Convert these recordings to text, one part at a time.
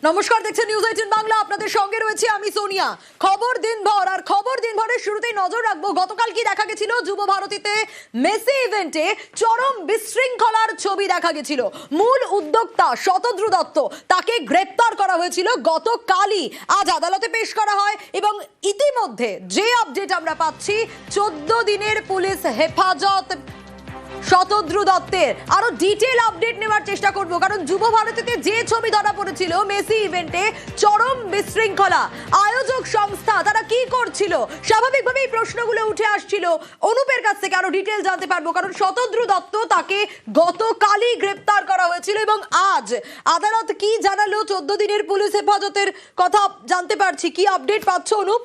নমস্কার, দেখছেন নিউজ 18 বাংলা। আপনাদের সঙ্গে রয়েছে আমি সোনিয়া। খবর দিনভর, আর খবর দিনভরের শুরুতেই নজর রাখবো গতকাল কি দেখা গেছিল। যুব ভারতীতে মেসি ইভেন্টে চরম বিশৃঙ্খলার ছবি দেখা গেছিল। মূল উদ্যোক্তা শতদ্রু দত্ত, তাকে গ্রেপ্তার করা হয়েছিল গতকালই। আজ আদালতে পেশ করা হয় এবং ইতিমধ্যে যে আপডেট আমরা পাচ্ছি, 14 দিনের পুলিশ হেফাজত শতদ্রু দত্তের। আরো ডিটেল আপডেট নেওয়ার চেষ্টা করব, কারণ যুব ভারতীতে যে ছবি ধরা পড়েছিল মেসি ইভেন্টে চরম বিশৃঙ্খলা, আয়োজক সংস্থা তারা কি করছিল, স্বাভাবিকভাবেই প্রশ্নগুলো উঠে আসছিল। অনুপের কাছ থেকে আরো ডিটেল জানতে পারবো, কারণ শতদ্রু দত্ত তাকে গতকালই গ্রেপ্তার করা হয়েছিল এবং আজ আদালত কি জানালো, 14 দিনের পুলিশ হেফাজতের কথা জানতে পারছি। কি আপডেট পাচ্ছ অনুপ?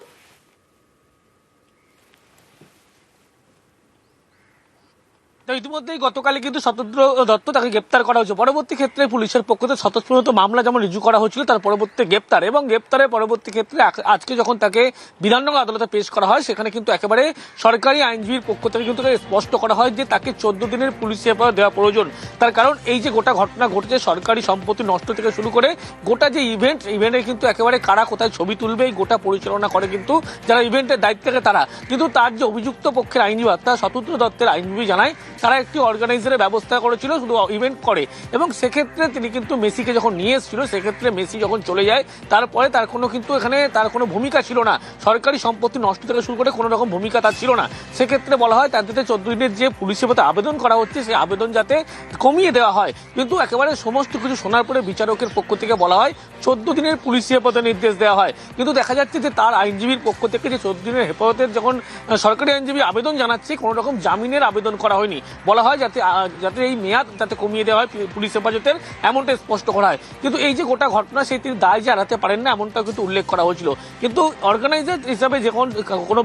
ইতিমধ্যেই গতকালে কিন্তু শতদ্রু দত্ত তাকে গ্রেপ্তার করা হয়েছে। পরবর্তী ক্ষেত্রে পুলিশের পক্ষ থেকে স্বতঃস্ফূর্ত মামলা যেমন রিজু করা হয়েছিল, তার পরবর্তী গ্রেপ্তার এবং গ্রেপ্তারের পরবর্তী ক্ষেত্রে আজকে যখন তাকে বিধাননগর আদালতে পেশ করা হয়, সেখানে কিন্তু একেবারে সরকারি আইনজীবীর পক্ষ থেকে কিন্তু স্পষ্ট করা হয় যে তাকে 14 দিনের পুলিশ হেফাজত দেওয়া প্রয়োজন। তার কারণ এই যে গোটা ঘটনা ঘটেছে, সরকারি সম্পত্তি নষ্ট থেকে শুরু করে গোটা যে ইভেন্টে কিন্তু একেবারে কারা কোথায় ছবি তুলবে এই গোটা পরিচালনা করে কিন্তু যারা ইভেন্টের দায়িত্ব থাকে তারা। কিন্তু তার যে অভিযুক্ত পক্ষের আইনজীবী অর্থাৎ শতদ্রু দত্তের আইনজীবী জানায় তারা একটি অর্গানাইজারের ব্যবস্থা করেছিল, শুধু ইভেন্ট করে। এবং সেক্ষেত্রে তিনি কিন্তু মেসিকে যখন নিয়ে এসেছিল, সেক্ষেত্রে মেসি যখন চলে যায় তারপরে তার কোনো কিন্তু এখানে তার কোনো ভূমিকা ছিল না। সরকারি সম্পত্তি নষ্ট থেকে শুরু করে কোনো রকম ভূমিকা তার ছিল না। সেক্ষেত্রে বলা হয় তার যাতে 14 দিনের যে পুলিশ হেফাজতে আবেদন করা হচ্ছে, সেই আবেদন যাতে কমিয়ে দেওয়া হয়। কিন্তু একেবারে সমস্ত কিছু শোনার পরে বিচারকের পক্ষ থেকে বলা হয় 14 দিনের পুলিশ হেফাজতের নির্দেশ দেওয়া হয়। কিন্তু দেখা যাচ্ছে যে তার আইনজীবীর পক্ষ থেকে যে 14 দিনের হেফাজতের যখন সরকারি আইনজীবী আবেদন জানাচ্ছে, কোনো রকম জামিনের আবেদন করা হয়নি। বলা হয় যাতে এই মেয়াদ যাতে কমিয়ে দেওয়া হয় পুলিশ হেফাজতের, এমনটা স্পষ্ট করা হয়। কিন্তু এই যে গোটা ঘটনা, সেই তিনি দায় যে এড়াতে পারেন না, এমনটা কিন্তু উল্লেখ করা হয়েছিল। কিন্তু অর্গানাইজার হিসাবে যখন কোনো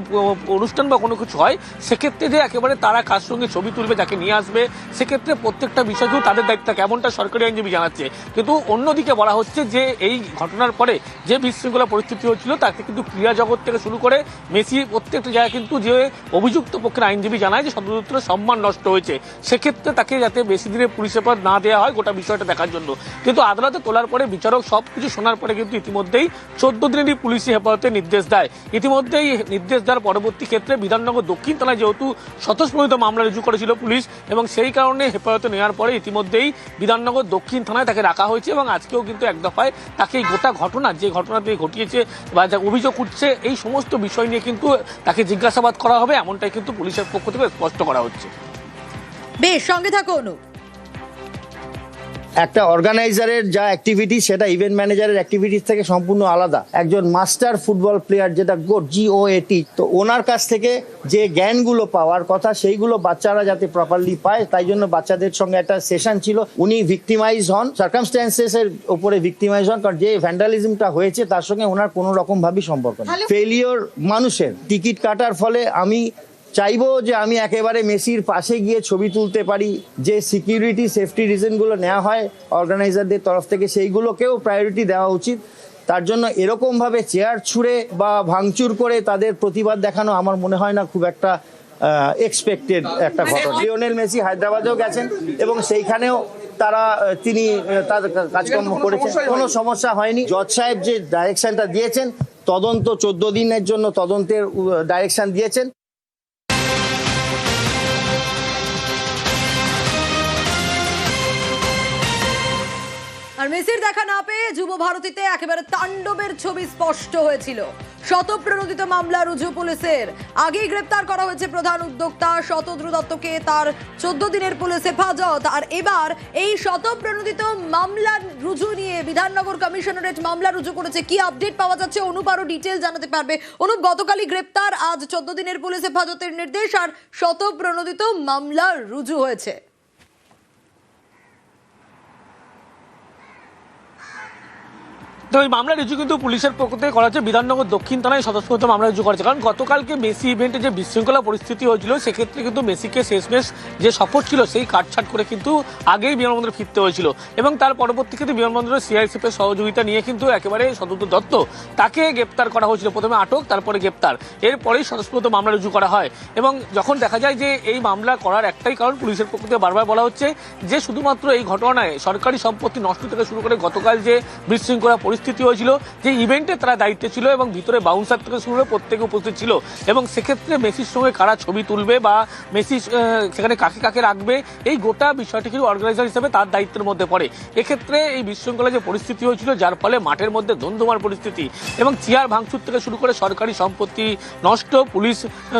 অনুষ্ঠান বা কোনো কিছু হয়, সেক্ষেত্রে যে একেবারে তারা কার সঙ্গে ছবি তুলবে, যাকে নিয়ে আসবে, সেক্ষেত্রে প্রত্যেকটা বিষয় কিন্তু তাদের দায়িত্ব থাকে, এমনটা সরকারি আইনজীবী জানাচ্ছে। কিন্তু অন্যদিকে বলা হচ্ছে যে এই ঘটনার পরে যে বিশৃঙ্খলা পরিস্থিতি হচ্ছিল, তাকে কিন্তু ক্রীড়া জগৎ থেকে শুরু করে মেসি প্রত্যেকটা জায়গায় কিন্তু যে অভিযুক্ত পক্ষের আইনজীবী জানায় যে শতদ্রুর সম্মান নষ্ট হয়েছে, সেক্ষেত্রে তাকে যাতে বেশি দিনের পুলিশ হেফাজত না দেওয়া হয় গোটা বিষয়টা দেখার জন্য। কিন্তু আদালতে তোলার পরে বিচারক সবকিছু শোনার পরে কিন্তু ইতিমধ্যেই 14 দিনেরই পুলিশি হেফাজতের নির্দেশ দেয়। ইতিমধ্যেই নির্দেশ দেওয়ার পরবর্তী ক্ষেত্রে বিধাননগর দক্ষিণ থানায় যেহেতু স্বতঃস্ফূর্ত মামলা রুজু করেছিল পুলিশ, এবং সেই কারণে হেফাজতে নেওয়ার পরে ইতিমধ্যেই বিধাননগর দক্ষিণ থানায় তাকে রাখা হয়েছে। এবং আজকেও কিন্তু এক দফায় তাকে এই গোটা ঘটনা, যে ঘটনা তিনি ঘটিয়েছে বা যা অভিযোগ উঠছে, এই সমস্ত বিষয় নিয়ে কিন্তু তাকে জিজ্ঞাসাবাদ করা হবে, এমনটাই কিন্তু পুলিশের পক্ষ থেকে স্পষ্ট করা হচ্ছে। বেশ, সঙ্গে থাকো অনুপ। একটা অর্গানাইজারের যা অ্যাক্টিভিটি, সেটা ইভেন্ট ম্যানেজারের অ্যাক্টিভিটিস থেকে সম্পূর্ণ আলাদা। একজন মাস্টার ফুটবল প্লেয়ার, যেটা GOAT, তো ওনার কাছ থেকে যে জ্ঞানগুলো পাওয়ার কথা, সেইগুলো বাচ্চারা যাতে প্রপারলি পায়, তাই জন্য বাচ্চাদের সঙ্গে একটা সেশন ছিল। উনি ভিক্টিমাইজ হন, সার্কামস্ট্যান্সেস এর উপরে ভিক্টিমাইজ হন, কারণ যে ভ্যান্ডালিজমটা হয়েছে তার সঙ্গে ওনার কোনো রকম ভাবেই সম্পর্ক নেই। ফেলিওর মানুষের টিকিট কাটার ফলে আমি চাইবো যে আমি একেবারে মেসির পাশে গিয়ে ছবি তুলতে পারি। যে সিকিউরিটি সেফটি রিজনগুলো নেওয়া হয় অর্গানাইজারদের তরফ থেকে, সেইগুলোকেও প্রায়োরিটি দেওয়া উচিত। তার জন্য এরকমভাবে চেয়ার ছুঁড়ে বা ভাঙচুর করে তাদের প্রতিবাদ দেখানো আমার মনে হয় না খুব একটা এক্সপেক্টেড একটা ঘটনা। লিওনেল মেসি হায়দ্রাবাদেও গেছেন এবং সেইখানেও তিনি তার কাজকর্ম করেছেন, কোনো সমস্যা হয়নি। জজ সাহেব যে ডাইরেকশনটা দিয়েছেন, তদন্ত 14 দিনের জন্য তদন্তের ডাইরেকশন দিয়েছেন। আর মেসির দেখা না পেয়ে যুব ভারতীতে একেবারে তাণ্ডবের ছবি স্পষ্ট হয়েছিল। শতপ্রণোদিত মামলা রুজু পুলিশের। আগেই গ্রেপ্তার করা হয়েছে প্রধান উদ্যোক্তা শতদ্রু দত্তকে, তার 14 দিনের পুলিশ হেফাজত। আর এবার এই শতপ্রণোদিত মামলা রুজু নিয়ে বিধাননগর কমিশনারেট মামলা রুজু করেছে। কি আপডেট পাওয়া যাচ্ছে, অনুপ আরো ডিটেল জানাতে পারবে। অনুপ, গতকালই গ্রেপ্তার, আজ 14 দিনের পুলিশ হেফাজতের নির্দেশ আর শতপ্রণোদিত মামলা রুজু হয়েছে। তো এই মামলা রুজু কিন্তু পুলিশের পক্ষ থেকে করা হচ্ছে, বিধাননগর দক্ষিণ থানায় স্বতঃস্ফূর্ত মামলা রুজু করেছে। কারণ গতকালকে মেসি ইভেন্টে যে বিশৃঙ্খলা পরিস্থিতি হয়েছিল, সেক্ষেত্রে কিন্তু মেসিকে শেষমেশ যে সফর ছিল সেই কাটছাট করে কিন্তু আগেই বিমানবন্দরে ফিরতে হয়েছিল। এবং তার পরবর্তী ক্ষেত্রে বিমানবন্দরে CRPF এর সহযোগিতা নিয়ে কিন্তু একেবারে শতদ্রু দত্ত তাকে গ্রেপ্তার করা হয়েছিল। প্রথমে আটক, তারপরে গ্রেপ্তার, এরপরেই স্বতঃস্ফূর্ত মামলা রুজু করা হয়। এবং যখন দেখা যায় যে এই মামলা করার একটাই কারণ, পুলিশের পক্ষ থেকে বারবার বলা হচ্ছে যে শুধুমাত্র এই ঘটনায় সরকারি সম্পত্তি নষ্ট থেকে শুরু করে গতকাল যে বিশৃঙ্খলা পরিস্থিতি পরিস্থিতি হয়েছিল যে ইভেন্টে তারা দায়িত্বে ছিল এবং ভিতরে বাউন্সার থেকে শুরু করে প্রত্যেকে উপস্থিত ছিল এবং সেক্ষেত্রে মেসির সঙ্গে কারা ছবি তুলবে বা মেসি সেখানে কাকে কাকে রাখবে এই গোটা বিষয়টি কিন্তু অর্গানাইজার হিসেবে তার দায়িত্বের মধ্যে পড়ে। এক্ষেত্রে এই বিশৃঙ্খলা যে পরিস্থিতি হয়েছিল যার ফলে মাঠের মধ্যে ধুন্ধুমার পরিস্থিতি এবং চেয়ার ভাঙচুর থেকে শুরু করে সরকারি সম্পত্তি নষ্ট, পুলিশ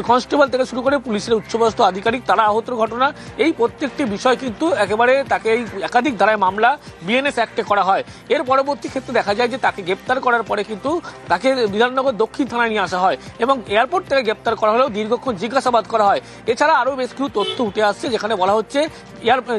কনস্টেবল থেকে শুরু করে পুলিশের উচ্চপদস্থ আধিকারিক তারা আহতর ঘটনা, এই প্রত্যেকটি বিষয় কিন্তু একেবারে তাকে এই একাধিক ধারায় মামলা বিএনএস অ্যাক্টে করা হয়। এর পরবর্তী ক্ষেত্রে দেখা যায় যে তাকে গ্রেপ্তার করার পরে কিন্তু তাকে বিধাননগর দক্ষিণ থানায় নিয়ে আসা হয় এবং এয়ারপোর্ট থেকে গ্রেপ্তার করা হলেও দীর্ঘক্ষণ জিজ্ঞাসাবাদ করা হয়। এছাড়া আরও বেশ কিছু তথ্য উঠে আসছে যেখানে বলা হচ্ছে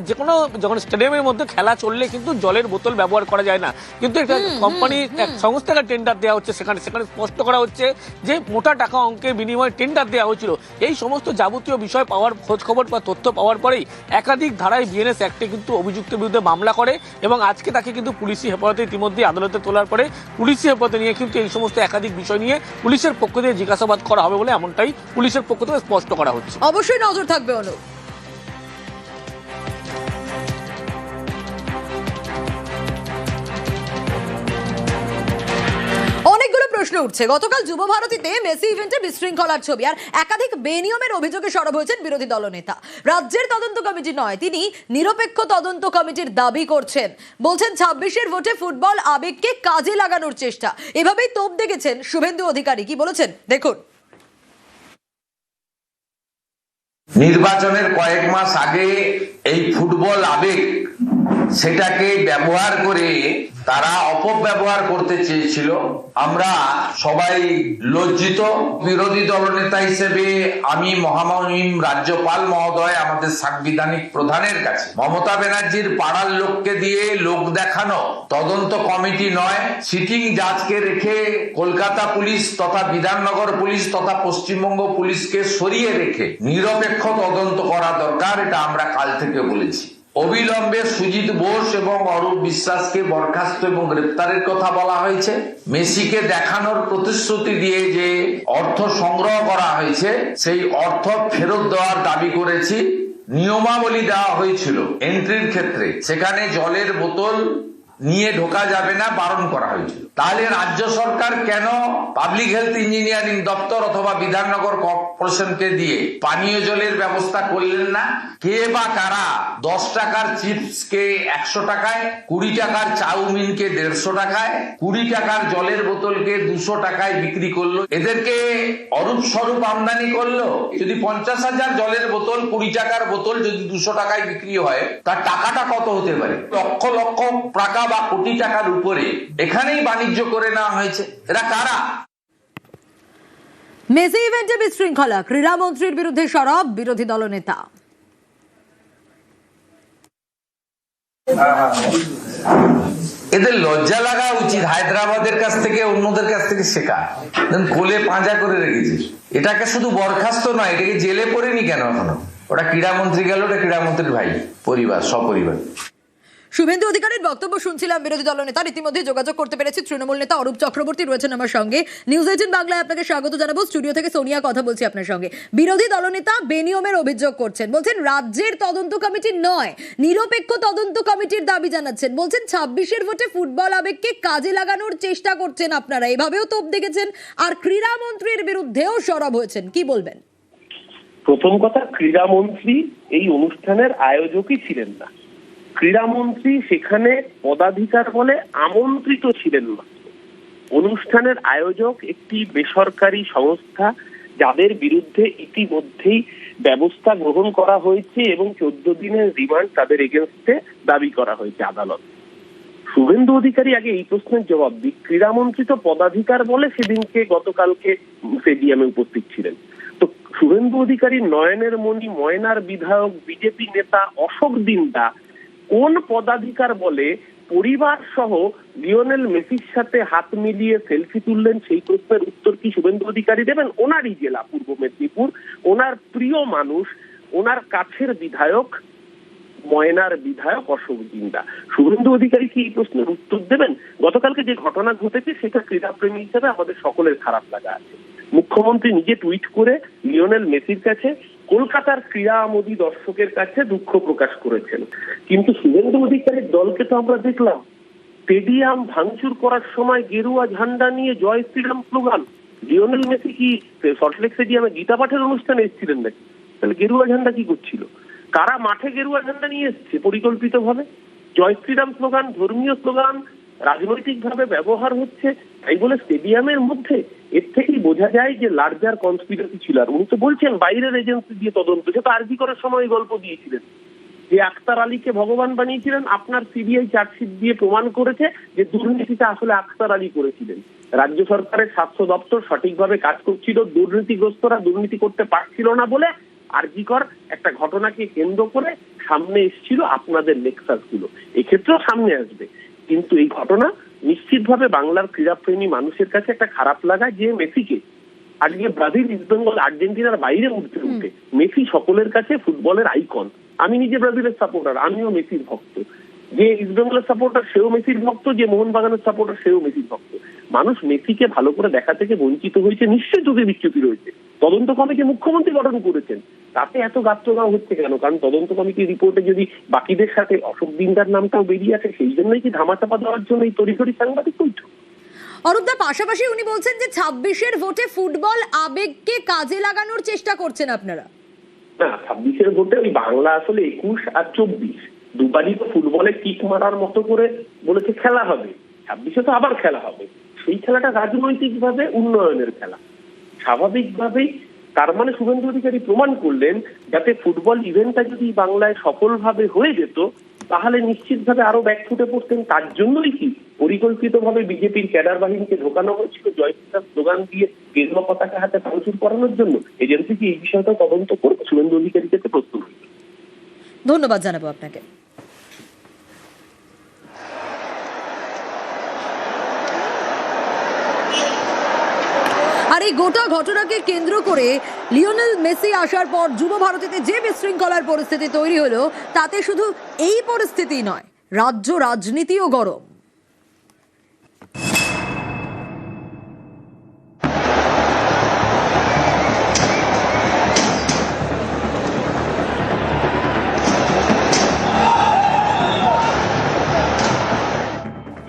যে কোনো যখন স্টেডিয়ামের মধ্যে খেলা চললে কিন্তু জলের বোতল ব্যবহার করা যায় না, কিন্তু একটা কোম্পানি এক সংস্থাকে টেন্ডার দেওয়া হচ্ছে, সেখানে স্পষ্ট করা হচ্ছে যে মোটা টাকা অঙ্কের বিনিময়ে টেন্ডার দেওয়া হয়েছিল। এই সমস্ত যাবতীয় বিষয় পাওয়ার খোঁজ খবর বা তথ্য পাওয়ার পরেই একাধিক ধারায় বিএনএস অ্যাক্টে কিন্তু অভিযুক্তের বিরুদ্ধে মামলা করে এবং আজকে তাকে কিন্তু পুলিশি হেফাজতে ইতিমধ্যে আদালতে তোলার পরে পুলিশি হেফাজতে নিয়ে কিন্তু এই সমস্ত একাধিক বিষয় নিয়ে পুলিশের পক্ষ থেকে জিজ্ঞাসাবাদ করা হবে বলে এমনটাই পুলিশের পক্ষ থেকে স্পষ্ট করা হচ্ছে। অবশ্যই নজর থাকবে অনুপ। অনেকগুলো প্রশ্ন উঠছে। গতকাল যুব ভারতীতে মেসি ইভেন্টে বিশৃঙ্খলার ছবি আর একাধিক বেনিয়মের অভিযোগে সরব হয়েছেন বিরোধী দলনেতা। রাজ্যের তদন্ত কমিটি নয়, তিনি নিরপেক্ষ তদন্ত কমিটির দাবি করছেন। বলছেন 26-এর ভোটে ফুটবল আবেগকে কাজে লাগানোর চেষ্টা। এভাবেই তোপ দেখেছেন শুভেন্দু অধিকারী। কি বলেছেন দেখুন। নির্বাচনের কয়েক মাস আগে এই ফুটবল আবেগ সেটাকে ব্যবহার করে তারা অপব্যবহার করতে চেয়েছিল। আমরা সবাই লজ্জিত। বিরোধী দলনেতা হিসেবে আমি মহামহিম রাজ্যপাল মহোদয়, আমাদের সাংবিধানিক প্রধানের কাছে মমতা ব্যানার্জির পাড়ার লোককে দিয়ে লোক দেখানো তদন্ত কমিটি নয়, সিটিং জাজকে রেখে কলকাতা পুলিশ তথা বিধাননগর পুলিশ তথা পশ্চিমবঙ্গ পুলিশকে সরিয়ে রেখে নিরপেক্ষ তদন্ত করা দরকার। এটা আমরা কাল থেকে বলেছি। অবিলম্বে সুজিত বোস এবং অরূপ বিশ্বাসকে বরখাস্ত এবং গ্রেপ্তারের কথা বলা হয়েছে। মেসিকে দেখানোর প্রতিশ্রুতি দিয়ে যে অর্থ সংগ্রহ করা হয়েছে সেই অর্থ ফেরত দেওয়ার দাবি করেছি। নিয়মাবলী দেওয়া হয়েছিল এন্ট্রির ক্ষেত্রে, সেখানে জলের বোতল নিয়ে ঢোকা যাবে না, বারণ করা হয়েছিল। তাহলে রাজ্য সরকার কেন পাবলিক হেলথ ইঞ্জিনিয়ারিং দপ্তর অথবা বিধাননগর কর্পোরেশনকে দিয়ে পানীয় জলের ব্যবস্থা করলেন না? কে বা কারা 10 টাকার চিপসকে 100 টাকায়, 20 টাকার চাউমিনকে 150 টাকায়, 20 টাকার জলের বোতলকে 200 টাকায় বিক্রি করলো? এদেরকে অরূপ স্বরূপ আমদানি করলো। যদি 50,000 জলের বোতল 20 টাকার বোতল যদি 200 টাকায় বিক্রি হয়, তার টাকাটা কত হতে পারে? লক্ষ লক্ষ টাকা বা কোটি টাকার উপরে এখানেই বাণিজ্য করে নেওয়া হয়েছে। এরা কারা? মেসি ইভেন্টে বিশৃঙ্খলা, ক্রীড়ামন্ত্রীর বিরুদ্ধে সরব বিরোধী দলনেতা। এদের লজ্জা লাগা উচিত। হায়দ্রাবাদের কাছ থেকে অন্যদের কাছ থেকে শেখা। কোলে পাঁজা করে রেখেছিস। এটাকে শুধু বরখাস্ত নয়, এটাকে জেলে পড়েনি কেন এখনো? ওটা ক্রীড়ামন্ত্রী গেল, ওটা ক্রীড়ামন্ত্রীর ভাই, পরিবার, সপরিবার। শুভেন্দু অধিকারীর বক্তব্য শুনছিলাম বিরোধী দলনেতার। ইতিমধ্যে যোগাযোগ করতে পেরেছি তৃণমূল নেতা অরূপ চক্রবর্তী রয়েছেন আমার সঙ্গে। নিউজ 18 বাংলায় আপনাকে স্বাগত জানাবো। স্টুডিও থেকে সোনিয়া কথা বলছি আপনার সঙ্গে। বিরোধী দলনেতা বেনিয়মের অভিযোগ করছেন, বলছেন রাজ্যের তদন্ত কমিটি নয়, নিরপেক্ষ তদন্ত কমিটির দাবি জানাচ্ছেন। বলছেন 26-এর ভোটে ফুটবল আবেগকে কাজে লাগানোর চেষ্টা করছেন আপনারা। এভাবেও তোপ দেখেছেন আর ক্রীড়ামন্ত্রীর বিরুদ্ধেও সরব হয়েছেন। কি বলবেন? প্রথম কথা, ক্রীড়ামন্ত্রী এই অনুষ্ঠানের আয়োজকই ছিলেন না। ক্রীড়ামন্ত্রী সেখানে পদাধিকার বলে আমন্ত্রিত ছিলেন না। অনুষ্ঠানের আয়োজক একটি বেসরকারি সংস্থা, যাদের বিরুদ্ধে ইতিমধ্যেই ব্যবস্থা গ্রহণ করা হয়েছে এবং 14 দিনের রিমান্ড তাদের এগেনস্টে দাবি করা হয়েছে আদালত। শুভেন্দু অধিকারী আগে এই প্রশ্নের জবাব দিক। ক্রীড়ামন্ত্রী তো পদাধিকার বলে সেদিনকে গতকালকে স্টেডিয়ামে উপস্থিত ছিলেন। তো শুভেন্দু অধিকারী নয়নের মণি ময়নার বিধায়ক বিজেপি নেতা অশোক দিন্দা কোন পদাধিকার বলে পরিবার সহ লিওনেল মেসির সাথে হাত মিলিয়ে সেলফি তুললেন? সেই প্রশ্নের উত্তর কি শুভেন্দু অধিকারী দেবেন? ওনারই জেলা পূর্ব মেদিনীপুর, ওনার প্রিয় মানুষ, ওনার কাছের বিধায়ক ময়নার বিধায়ক অশোক দিন্দা। শুভেন্দু অধিকারী কি এই প্রশ্নের উত্তর দেবেন? গতকালকে যে ঘটনা ঘটেছে সেটা ক্রীড়াপ্রেমী হিসেবে আমাদের সকলের খারাপ লাগা আছে। মুখ্যমন্ত্রী নিজে টুইট করে লিওনেল মেসির কাছে, কলকাতার ক্রীড়ামোদী দর্শকের কাছে দুঃখ প্রকাশ করেছেন। কিন্তু শুভেন্দু অধিকারীর দলকে তো আমরা দেখলাম স্টেডিয়াম ভাঙচুর করার সময় গেরুয়া ঝান্ডা নিয়ে জয় শ্রীরাম স্লোগান। লিওনেল মেসি কি সল্টলেক স্টেডিয়ামে গীতা পাঠের অনুষ্ঠানে এসেছিলেন নাকি? তাহলে গেরুয়া ঝান্ডা কি করছিল? কারা মাঠে গেরুয়া ঝান্ডা নিয়ে এসছে পরিকল্পিতভাবে? জয় শ্রীরাম স্লোগান, ধর্মীয় স্লোগান রাজনৈতিকভাবে ব্যবহার হচ্ছে, তাই বলে স্টেডিয়ামের মধ্যে। এর থেকেই বোঝা যায় যে লার্জার কনস্পিরেসি ছিল। আর উনি তো বলছেন বাইরের এজেন্সি দিয়ে তদন্ত, সে তো আরজি করার সময় গল্প দিয়েছিলেন যে আখতার আলীকে ভগবান বানিয়েছিলেন। আপনার সিবিআই চার্জশিট দিয়ে প্রমাণ করেছে যে দুর্নীতিটা আসলে আখতার আলী করেছিলেন। রাজ্য সরকারের স্বাস্থ্য দপ্তর সঠিকভাবে কাজ করছিল, দুর্নীতিগ্রস্তরা দুর্নীতি করতে পারছিল না বলে আরজিকর একটা ঘটনাকে কেন্দ্র করে সামনে এসেছিল আপনাদের নেক্সাস গুলো। এক্ষেত্রেও সামনে আসবে। কিন্তু এই ঘটনা নিশ্চিতভাবে বাংলার ক্রীড়াপ্রেমী মানুষের কাছে একটা খারাপ লাগা, যে মেসিকে আজকে ব্রাজিল, ইস্ট বেঙ্গল, আর্জেন্টিনার বাইরে উঠতে উঠে মেসি সকলের কাছে ফুটবলের আইকন। আমি নিজে ব্রাজিলের সাপোর্টার, আমিও মেসির ভক্ত। যে ইস্ট বেঙ্গলের সাপোর্টার সেও মেসির ভক্ত, যে মোহনবাগানের সাপোর্টার সেও মেসির ভক্ত। মানুষ মেসিকে ভালো করে দেখা থেকে বঞ্চিত হয়েছে, নিশ্চয়ই চোখে বিচ্যুতি রয়েছে। তদন্ত কমিটি মুখ্যমন্ত্রী গঠন করেছেন, তাতে এত গাত্রগাঁও হচ্ছে কেন? কারণ তদন্ত কমিটির রিপোর্টে যদি বাকিদের সাথে অশোক দিনদার নামটাও বেরিয়ে আসে, সেই জন্যই কি ধামাচাপা দেওয়ার জন্য এই তড়িঘড়ি সাংবাদিক বৈঠক? অরূপদা, পাশাপাশি উনি বলছেন যে 26-এর ভোটে ফুটবল আবেগকে কাজে লাগানোর চেষ্টা করছেন আপনারা। না, 26-এর ভোটে ওই বাংলা আসলে 21 আর 24 দুবারই তো ফুটবলে কিক মারার মতো করে বলেছে খেলা হবে। 26-এ তো আবার খেলা হবে। সেই খেলাটা রাজনৈতিক ভাবে উন্নয়নের খেলা। স্বাভাবিকভাবেই তার মানে শুভেন্দু অধিকারী প্রমাণ করলেন যাতে ফুটবল ইভেন্টটা যদি বাংলায় সফলভাবে হয়ে যেত তাহলে নিশ্চিতভাবে আরো ব্যাকফুটে পড়তেন। তার জন্যই কি পরিকল্পিতভাবে বিজেপির ক্যাডার বাহিনীকে ঢোকানো হয়েছিল জয় শ্রীরাম স্লোগান দিয়ে গেরুয়া পতাকা হাতে ভাঙচুর করানোর জন্য। এজেন্সি কি এই বিষয়টা তদন্ত করবে? শুভেন্দু অধিকারী কাছে প্রস্তুত হয়েছে। ধন্যবাদ জানাবো আপনাকে। আর এই গোটা ঘটনাকে কেন্দ্র করে লিওনেল মেসি আসার পর যুব ভারতীতে যে বিশৃঙ্খলার পরিস্থিতি তৈরি হলো, তাতে শুধু এই পরিস্থিতি নয়, রাজ্য রাজনীতিও গরম।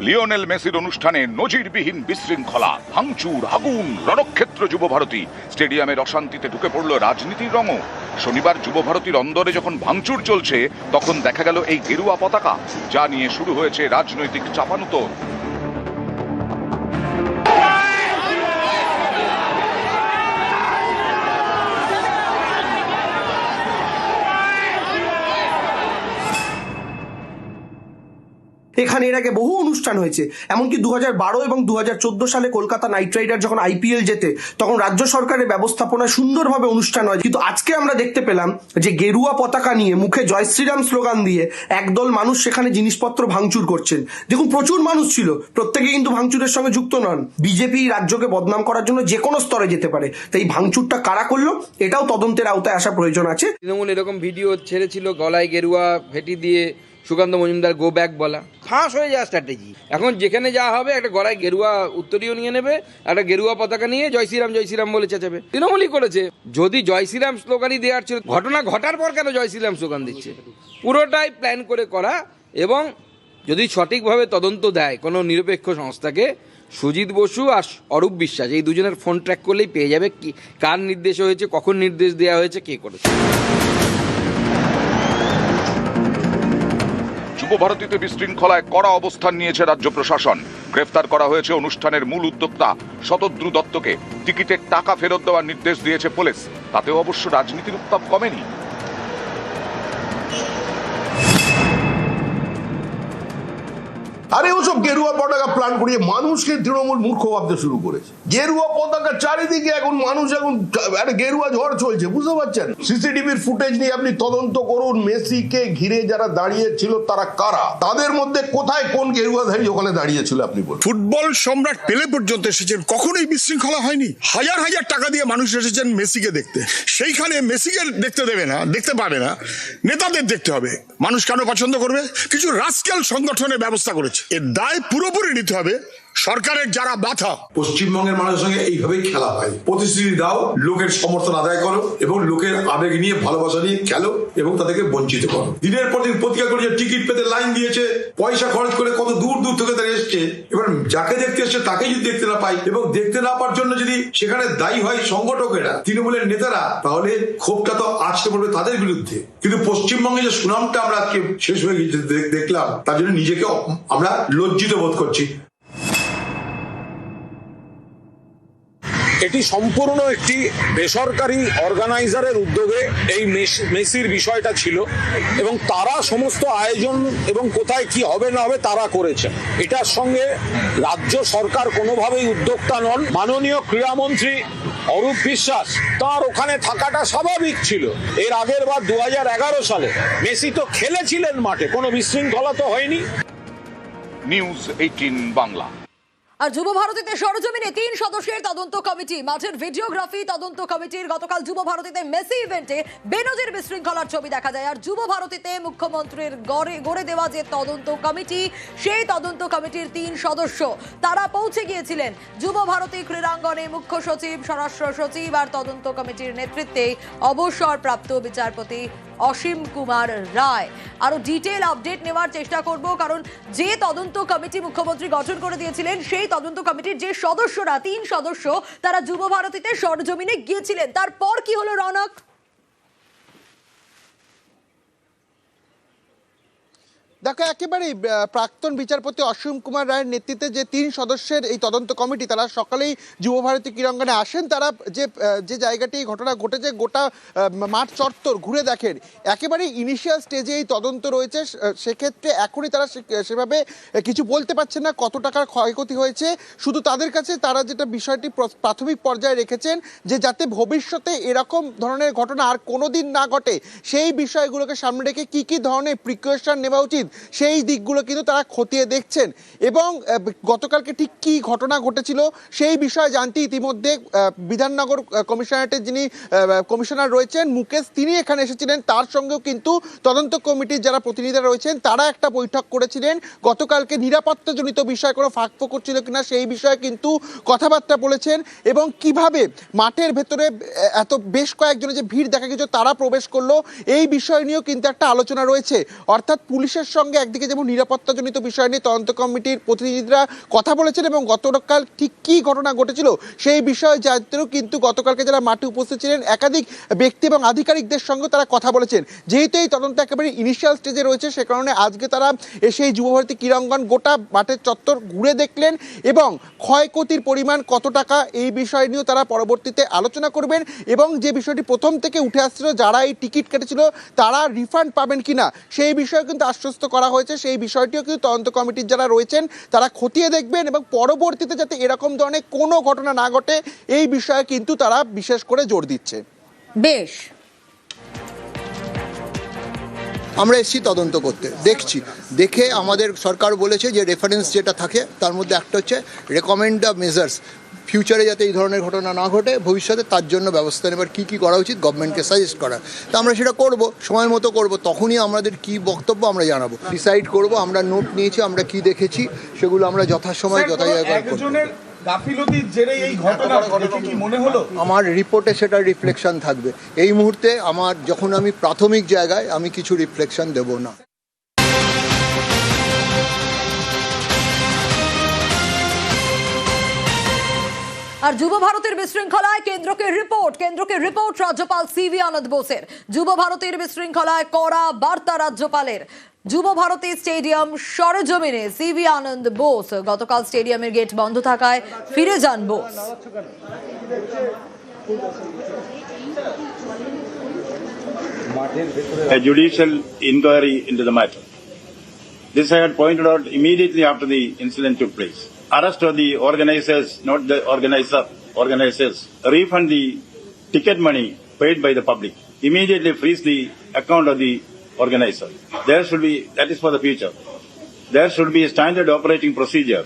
লিওনেল মেসির অনুষ্ঠানে নজিরবিহীন বিশৃঙ্খলা, ভাঙচুর, আগুন, রণক্ষেত্র যুব ভারতী। স্টেডিয়ামের অশান্তিতে ঢুকে পড়ল রাজনীতির রঙও। শনিবার যুব ভারতীর অন্দরে যখন ভাঙচুর চলছে তখন দেখা গেল এই গেরুয়া পতাকা, যা নিয়ে শুরু হয়েছে রাজনৈতিক চাপানুতোর। এখানে এর আগে বহু অনুষ্ঠান হয়েছে, এমনকি 2012 এবং 2014 সালে কলকাতা নাইট রাইডার যখন IPL জেতে তখন রাজ্য সরকারের ব্যবস্থাপনায় সুন্দরভাবে অনুষ্ঠান হয়। কিন্তু আজকে আমরা দেখতে পেলাম যে গেরুয়া পতাকা নিয়ে মুখে জয় শ্রীরাম স্লোগান দিয়ে একদল মানুষ সেখানে জিনিসপত্র ভাঙচুর করছেন। দেখুন, প্রচুর মানুষ ছিল, প্রত্যেকে কিন্তু ভাঙচুরের সঙ্গে যুক্ত নন। বিজেপি রাজ্যকে বদনাম করার জন্য যে কোনো স্তরে যেতে পারে, তাই ভাঙচুরটা কারা করলো এটাও তদন্তের আওতায় আসা প্রয়োজন আছে। তৃণমূল এরকম ভিডিও ছেড়েছিল, গলায় গেরুয়া ফেটি দিয়ে সুকান্ত মজুমদার গো ব্যাক বলা, ফাঁস হয়ে যাওয়া স্ট্র্যাটেজি। এখন যেখানে যা হবে একটা গলায় গেরুয়া উত্তরীয় নিয়ে নেবে, একটা গেরুয়া পতাকা নিয়ে জয় শ্রীরাম বলে চেঁচাবে। তৃণমূলই করেছে। যদি জয় শ্রীরাম স্লোগানই দেওয়ার ছিল, ঘটনা ঘটার পর কেন জয় শ্রীরাম স্লোগান দিচ্ছে? পুরোটাই প্ল্যান করে করা। এবং যদি সঠিকভাবে তদন্ত দেয় কোনো নিরপেক্ষ সংস্থাকে, সুজিত বসু আর অরূপ বিশ্বাস এই দুজনের ফোন ট্র্যাক করলেই পেয়ে যাবে কি কার নির্দেশ হয়েছে, কখন নির্দেশ দেওয়া হয়েছে, কে করেছে। যুব ভারতীতে বিশৃঙ্খলায় কড়া অবস্থান নিয়েছে রাজ্য প্রশাসন। গ্রেফতার করা হয়েছে অনুষ্ঠানের মূল উদ্যোক্তা শতদ্রু দত্তকে। টিকিটের টাকা ফেরত দেওয়ার নির্দেশ দিয়েছে পুলিশ। তাতেও অবশ্য রাজনীতির উত্তাপ কমেনি। আরে ওসব গেরুয়া পতাকা প্ল্যান করিয়ে মানুষকে তৃণমূল মূর্খ ভাবতে শুরু করেছে। গেরুয়া পতাকা চারিদিকে এখন মানুষ গেরুয়া ঝড় চলছে, বুঝতে পারছেন? সিসিটিভির ফুটেজ নিয়ে আপনি তদন্ত করুন। মেসিকে ঘিরে যারা দাঁড়িয়ে ছিল তারা কারা, তাদের মধ্যে কোথায় কোন গেরুয়াধারী ওখানে দাঁড়িয়েছিল আপনি বলুন। ফুটবল সম্রাট পেলে পর্যন্ত এসেছেন, কখনোই বিশৃঙ্খলা হয়নি। হাজার হাজার টাকা দিয়ে মানুষ এসেছেন মেসিকে দেখতে। সেইখানে মেসিকে দেখতে দেবে না, দেখতে পাবে না, নেতাদের দেখতে হবে। মানুষ কেন পছন্দ করবে? কিছু রাস্কেল সংগঠনের ব্যবস্থা করেছে। এর দায় পুরোপুরি নিতে হবে সরকারের যারা বাধা। পশ্চিমবঙ্গের মানুষের সঙ্গে এইভাবেই খেলা হয়। প্রতিশ্রুতি দাও, লোকের সমর্থন আদায় করো এবং লোকের আবেগ নিয়ে ভালোবাসা নিয়ে খেলো এবং তাদেরকে বঞ্চিত করো। দিনের পর দিন প্রতিজ্ঞা করে টিকিট পেতে লাইন দিয়েছে, পয়সা খরচ করে কত দূর দূর থেকে তারা এসছে, এবার যাকে দেখতে এসছে তাকেই যদি দেখতে না পাই এবং দেখতে না পাওয়ার জন্য যদি সেখানে দায়ী হয় সংগঠকেরা, তৃণমূলের নেতারা, তাহলে ক্ষোভটা তো আজকে পড়বে তাদের বিরুদ্ধে। কিন্তু পশ্চিমবঙ্গে যে সুনামটা আমরা আজকে শেষ হয়ে গেছে দেখলাম, তার জন্য নিজেকে আমরা লজ্জিত বোধ করছি। এটি সম্পূর্ণ একটি বেসরকারি অর্গানাইজারের উদ্যোগে এই মেসির বিষয়টা ছিল এবং তারা সমস্ত আয়োজন এবং কোথায় কি হবে না হবে তারা করেছেন। এটার সঙ্গে রাজ্য সরকার কোনোভাবেই উদ্যোক্তা নন। মাননীয় ক্রীড়ামন্ত্রী অরূপ বিশ্বাস তার ওখানে থাকাটা স্বাভাবিক ছিল। এর আগের বার 2011 সালে মেসি তো খেলেছিলেন মাঠে, কোনো বিশৃঙ্খলা তো হয়নি। নিউজ 18 বাংলা। আর যুব ভারতীতে সরজমিনে 3 সদস্যের তদন্ত কমিটি, মাঠের ভিডিওগ্রাফি তদন্ত কমিটির। গতকাল যুব ভারতীতে মেসি ইভেন্টে বেনজির বিশৃঙ্খলার ছবি দেখা যায়। আর যুব ভারতীতে মুখ্যমন্ত্রীর গড়ে দেওয়া যে তদন্ত কমিটি, সেই তদন্ত কমিটির 3 সদস্য তারা পৌঁছে গিয়েছিলেন যুব ভারতী ক্রীড়াঙ্গনে। মুখ্য সচিব, স্বরাষ্ট্র সচিব আর তদন্ত কমিটির নেতৃত্বে অবসরপ্রাপ্ত বিচারপতি অসীম কুমার রায়। আরো ডিটেল আপডেট নেওয়ার চেষ্টা করব, কারণ যে তদন্ত কমিটি মুখ্যমন্ত্রী গঠন করে দিয়েছিলেন সেই তদন্ত কমিটির যে সদস্যরা 3 সদস্য তারা যুব ভারতীতে সরজমিনে গিয়েছিলেন। তারপর কি হলো রনক? দেখো, একেবারেই প্রাক্তন বিচারপতি অসীম কুমার রায়ের নেতৃত্বে যে 3 সদস্যের এই তদন্ত কমিটি, তারা সকালেই যুব ভারতী ক্রীড়াঙ্গনে আসেন। তারা যে জায়গাটি ঘটনা ঘটেছে গোটা মাঠ চত্বর ঘুরে দেখেন। একেবারেই ইনিশিয়াল স্টেজে এই তদন্ত রয়েছে, সেক্ষেত্রে এখনই তারা সেভাবে কিছু বলতে পারছেন না কত টাকার ক্ষয়ক্ষতি হয়েছে। শুধু তাদের কাছে তারা যেটা বিষয়টি প্রাথমিক পর্যায়ে রেখেছেন যে যাতে ভবিষ্যতে এরকম ধরনের ঘটনা আর কোনোদিন না ঘটে, সেই বিষয়গুলোকে সামনে রেখে কী কী ধরনের প্রিকশন নেওয়া উচিত সেই দিকগুলো কিন্তু তারা খতিয়ে দেখছেন। এবং গতকালকে ঠিক কী ঘটনা ঘটেছিল সেই বিষয়ে জানতে ইতিমধ্যে বিধাননগর কমিশনারেটের যিনি কমিশনার রয়েছেন মুকেশ, তিনি এখানে এসেছিলেন। তার সঙ্গেও কিন্তু তদন্ত কমিটির যারা প্রতিনিধিরা রয়েছেন তারা একটা বৈঠক করেছিলেন। গতকালকে নিরাপত্তাজনিত বিষয় কোনো ফাঁক করছিল কিনা সেই বিষয়ে কিন্তু কথাবার্তা বলেছেন। এবং কিভাবে মাঠের ভেতরে এত বেশ কয়েকজনের যে ভিড় দেখা গেছে তারা প্রবেশ করলো, এই বিষয় নিয়েও কিন্তু একটা আলোচনা রয়েছে। অর্থাৎ পুলিশের সঙ্গে একদিকে যেমন নিরাপত্তাজনিত বিষয় নিয়ে তদন্ত কমিটির প্রতিনিধিরা কথা বলেছেন এবং গতকাল ঠিক কী ঘটনা ঘটেছিল সেই বিষয়ে জানতেও কিন্তু গতকালকে যারা মাঠে উপস্থিত ছিলেন একাধিক ব্যক্তি এবং আধিকারিকদের সঙ্গে তারা কথা বলেছেন। যেহেতু এই তদন্ত একেবারে ইনিশিয়াল স্টেজে রয়েছে, সে কারণে আজকে তারা এসে এই যুবভারতী ক্রীড়াঙ্গন গোটা মাঠের চত্বর ঘুরে দেখলেন এবং ক্ষয়ক্ষতির পরিমাণ কত টাকা এই বিষয় নিয়েও তারা পরবর্তীতে আলোচনা করবেন। এবং যে বিষয়টি প্রথম থেকে উঠে আসছিল, যারা এই টিকিট কেটেছিল তারা রিফান্ড পাবেন কিনা সেই বিষয়ে কিন্তু আশ্বস্ত করা হয়েছে। সেই বিষয়টিও কিন্তু তদন্ত কমিটির যারা রয়েছেন তারা খতিয়ে দেখবেন এবং পরবর্তীতে যাতে এরকম ধরনের কোনো ঘটনা না ঘটে এই বিষয়ে কিন্তু তারা বিশেষ করে জোর দিচ্ছে। বেশ, আমরা এসেছি তদন্ত করতে, দেখে আমাদের সরকার বলেছে যে রেফারেন্স যেটা থাকে তার মধ্যে একটা হচ্ছে রেকমেন্ড দ্য মেজার্স, ফিউচারে যাতে এই ধরনের ঘটনা না ঘটে, ভবিষ্যতে তার জন্য ব্যবস্থা নেবার কী কী করা উচিত গভর্নমেন্টকে সাজেস্ট করা। তো আমরা সেটা করব, সময় মতো করব, তখনই আমাদের কি বক্তব্য আমরা জানাবো, ডিসাইড করব। আমরা নোট নিয়েছি, আমরা কি দেখেছি সেগুলো আমরা যথাসময় যথাজায়গায় করব। আমার রিপোর্টে সেটা রিফ্লেকশন থাকবে। এই মুহূর্তে যখন আমি প্রাথমিক জায়গায় আমি কিছু রিফ্লেকশন দেব না। আর যুব ভারতের বিশৃঙ্খলায় কেন্দ্রকে রিপোর্ট রাজ্যপাল সিভি আনন্দ বোসের। যুব ভারতের বিশৃঙ্খলায় কড়া বার্তা রাজ্যপালের। যুব ভারতী স্টেডিয়াম সরজমিনে সিভি আনন্দ বোস। গতকাল স্টেডিয়ামের গেট বন্ধ থাকায় ফিরে যান Bose. A judicial inquiry into the matter. This I had pointed out immediately after the incident took place. Arrest of the organizers, not the organizers. Refund the ticket money paid by the public. Immediately freeze the account of the organizer. That is for the future. There should be a standard operating procedure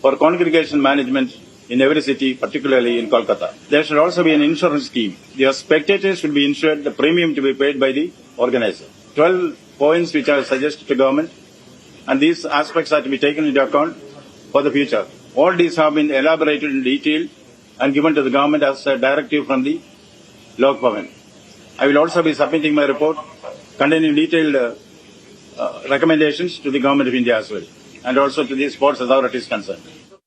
for congregation management in every city, particularly in Kolkata. There should also be an insurance scheme. The spectators should be insured, the premium to be paid by the organizer. 12 points which I suggest to government, and these aspects are to be taken into account for the future. All these have been elaborated in detail and given to the government as a directive from the Lok Bhavan. I will also be submitting my report containing detailed recommendations to the Government of India as well, and also to the sports authorities concerned.